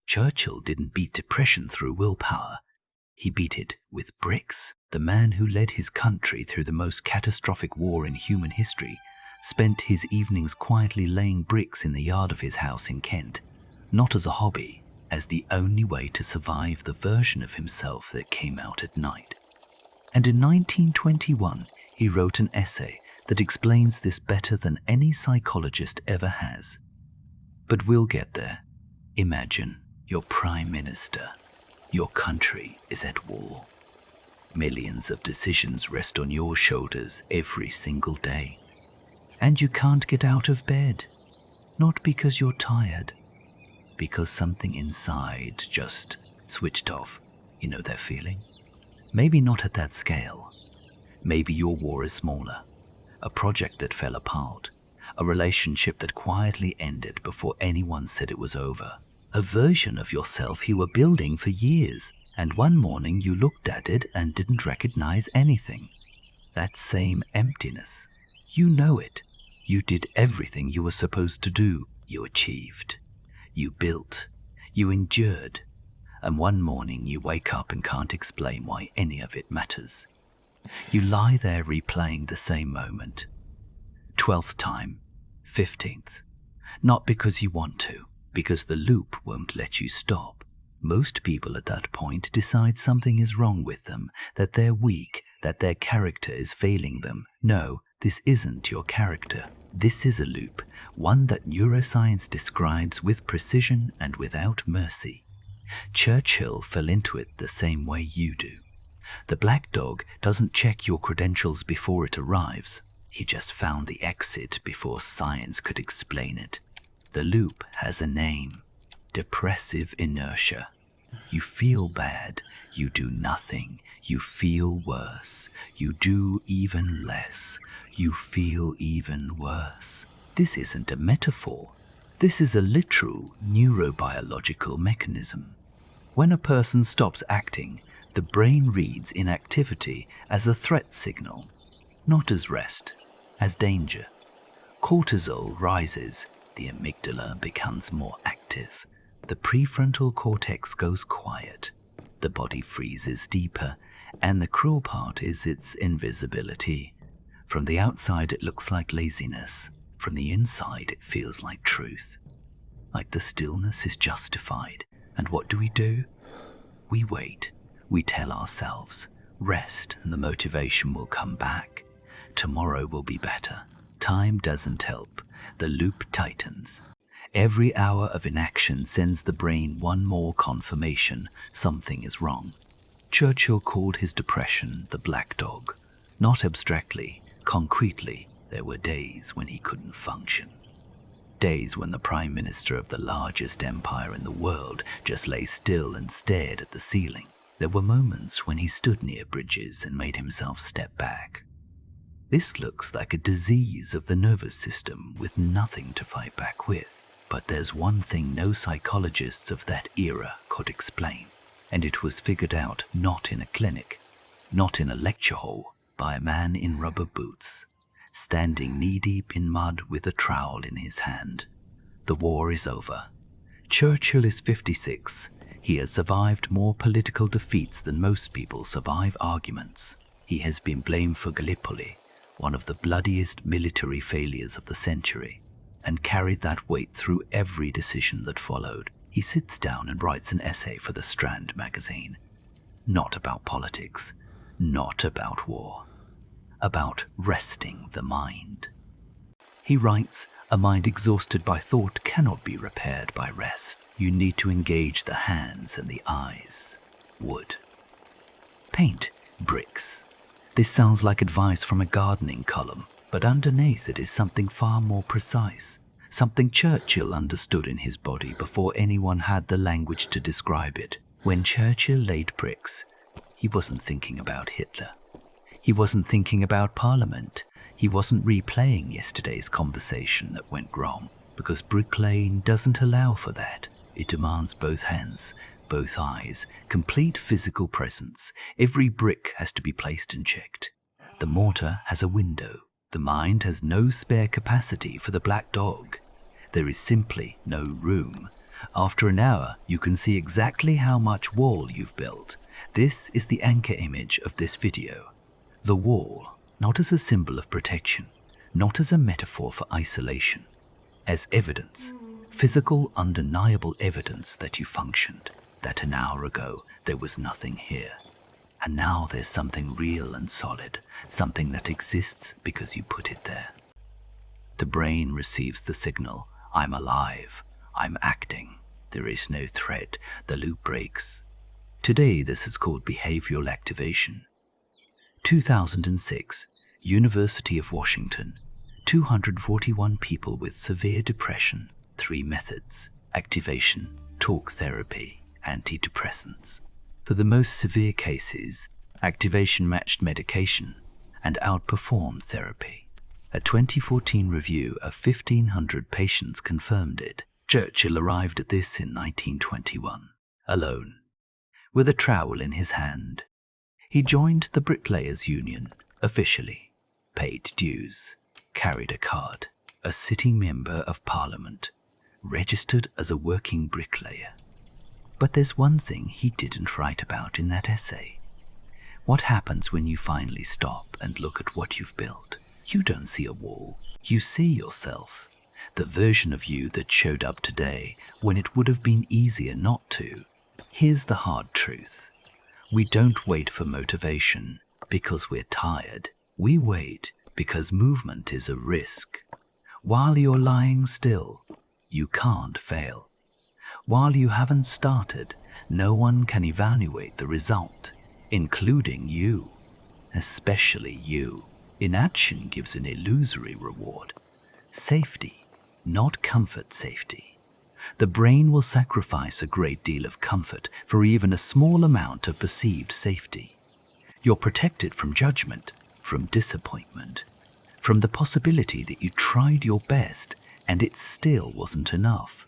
Churchill didn't beat depression through willpower. He beat it with bricks. The man who led his country through the most catastrophic war in human history spent his evenings quietly laying bricks in the yard of his house in Kent, not as a hobby, as the only way to survive the version of himself that came out at night. And in 1921, he wrote an essay that explains this better than any psychologist ever has. But we'll get there. Imagine you're Prime Minister. Your country is at war. Millions of decisions rest on your shoulders every single day. And you can't get out of bed. Not because you're tired, because something inside just switched off. You know that feeling? Maybe not at that scale. Maybe your war is smaller. A project that fell apart. A relationship that quietly ended before anyone said it was over. A version of yourself you were building for years, and one morning you looked at it and didn't recognize anything. That same emptiness. You know it. You did everything you were supposed to do. You achieved. You built. You endured. And one morning you wake up and can't explain why any of it matters. You lie there replaying the same moment. 12th time. 15th. Not because you want to. Because the loop won't let you stop. Most people at that point decide something is wrong with them, that they're weak, that their character is failing them. No, this isn't your character. This is a loop, one that neuroscience describes with precision and without mercy. Churchill fell into it the same way you do. The black dog doesn't check your credentials before it arrives. He just found the exit before science could explain it. The loop has a name. Depressive inertia. You feel bad. You do nothing. You feel worse. You do even less. You feel even worse. This isn't a metaphor. This is a literal neurobiological mechanism. When a person stops acting, the brain reads inactivity as a threat signal, not as rest, as danger. Cortisol rises. The amygdala becomes more active. The prefrontal cortex goes quiet. The body freezes deeper, and the cruel part is its invisibility. From the outside it looks like laziness. From the inside it feels like truth. Like the stillness is justified. And what do? We wait. We tell ourselves, rest and the motivation will come back. Tomorrow will be better. Time doesn't help. The loop tightens. Every hour of inaction sends the brain one more confirmation something is wrong. Churchill called his depression the black dog. Not abstractly, concretely, there were days when he couldn't function. Days when the Prime Minister of the largest empire in the world just lay still and stared at the ceiling. There were moments when he stood near bridges and made himself step back. This looks like a disease of the nervous system with nothing to fight back with. But there's one thing no psychologists of that era could explain, and it was figured out not in a clinic, not in a lecture hall, by a man in rubber boots, standing knee-deep in mud with a trowel in his hand. The war is over. Churchill is 56. He has survived more political defeats than most people survive arguments. He has been blamed for Gallipoli, one of the bloodiest military failures of the century, and carried that weight through every decision that followed. He sits down and writes an essay for the Strand magazine. Not about politics, not about war, about resting the mind. He writes, a mind exhausted by thought cannot be repaired by rest. You need to engage the hands and the eyes. Wood. Paint bricks. This sounds like advice from a gardening column, but underneath it is something far more precise, something Churchill understood in his body before anyone had the language to describe it. When Churchill laid bricks, he wasn't thinking about Hitler. He wasn't thinking about Parliament. He wasn't replaying yesterday's conversation that went wrong, because bricklaying doesn't allow for that. It demands both hands, both eyes, complete physical presence. Every brick has to be placed and checked. The mortar has a window. The mind has no spare capacity for the black dog. There is simply no room. After an hour, you can see exactly how much wall you've built. This is the anchor image of this video. The wall, not as a symbol of protection, not as a metaphor for isolation, as evidence, physical, undeniable evidence that you functioned, that an hour ago there was nothing here. And now there's something real and solid, something that exists because you put it there. The brain receives the signal, I'm alive, I'm acting, there is no threat, the loop breaks. Today this is called behavioral activation. 2006, University of Washington, 241 people with severe depression, 3 methods: activation, talk therapy, antidepressants. For the most severe cases, activation matched medication and outperformed therapy. A 2014 review of 1,500 patients confirmed it. Churchill arrived at this in 1921, alone, with a trowel in his hand. He joined the Bricklayers' Union, officially, paid dues, carried a card, a sitting member of Parliament, registered as a working bricklayer. But there's one thing he didn't write about in that essay. What happens when you finally stop and look at what you've built? You don't see a wall. You see yourself, the version of you that showed up today when it would have been easier not to. Here's the hard truth. We don't wait for motivation because we're tired. We wait because movement is a risk. While you're lying still, you can't fail. While you haven't started, no one can evaluate the result, including you, especially you. Inaction gives an illusory reward. Safety, not comfort safety. The brain will sacrifice a great deal of comfort for even a small amount of perceived safety. You're protected from judgment, from disappointment, from the possibility that you tried your best and it still wasn't enough.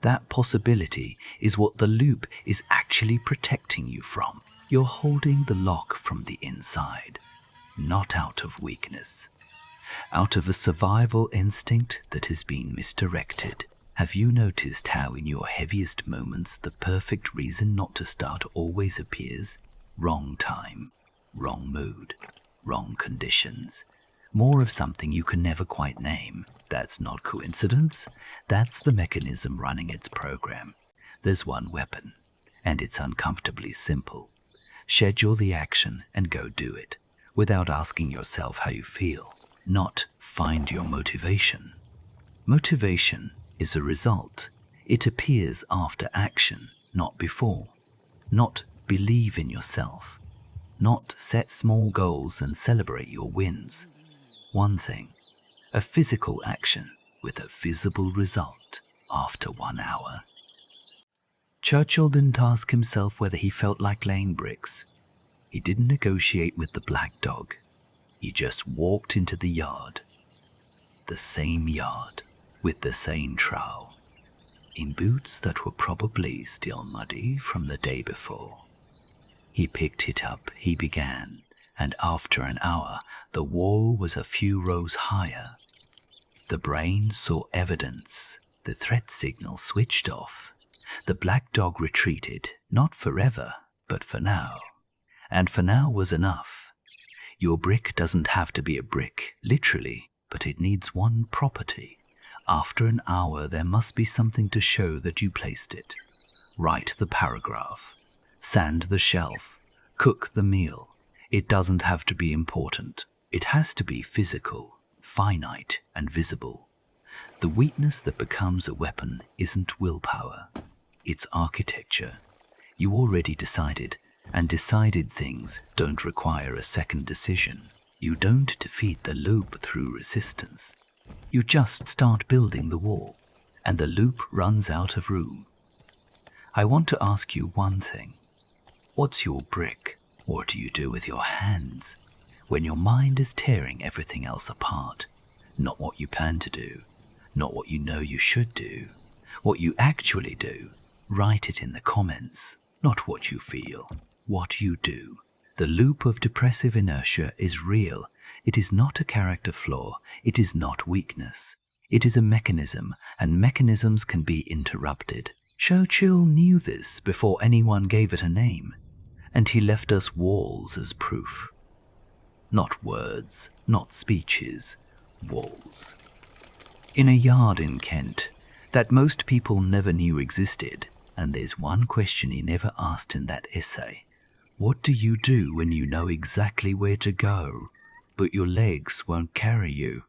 That possibility is what the loop is actually protecting you from. You're holding the lock from the inside, not out of weakness, out of a survival instinct that has been misdirected. Have you noticed how in your heaviest moments the perfect reason not to start always appears? Wrong time, wrong mood, wrong conditions. More of something you can never quite name. That's not coincidence. That's the mechanism running its program. There's one weapon, and it's uncomfortably simple. Schedule the action and go do it, without asking yourself how you feel. Not find your motivation. Motivation is a result. It appears after action, not before. Not believe in yourself. Not set small goals and celebrate your wins. One thing, a physical action with a visible result after 1 hour. Churchill didn't ask himself whether he felt like laying bricks. He didn't negotiate with the black dog. He just walked into the yard. The same yard, with the same trowel, in boots that were probably still muddy from the day before. He picked it up, he began, and after an hour, the wall was a few rows higher. The brain saw evidence. The threat signal switched off. The black dog retreated, not forever, but for now. And for now was enough. Your brick doesn't have to be a brick, literally, but it needs one property. After an hour, there must be something to show that you placed it. Write the paragraph. Sand the shelf. Cook the meal. It doesn't have to be important. It has to be physical, finite, and visible. The weakness that becomes a weapon isn't willpower. It's architecture. You already decided, and decided things don't require a second decision. You don't defeat the loop through resistance. You just start building the wall, and the loop runs out of room. I want to ask you one thing. What's your brick? What do you do with your hands when your mind is tearing everything else apart? Not what you plan to do, not what you know you should do, what you actually do. Write it in the comments. Not what you feel, what you do. The loop of depressive inertia is real. It is not a character flaw. It is not weakness. It is a mechanism, and mechanisms can be interrupted. Churchill knew this before anyone gave it a name, and he left us walls as proof. Not words, not speeches, walls. In a yard in Kent that most people never knew existed, and there's one question he never asked in that essay. What do you do when you know exactly where to go, but your legs won't carry you?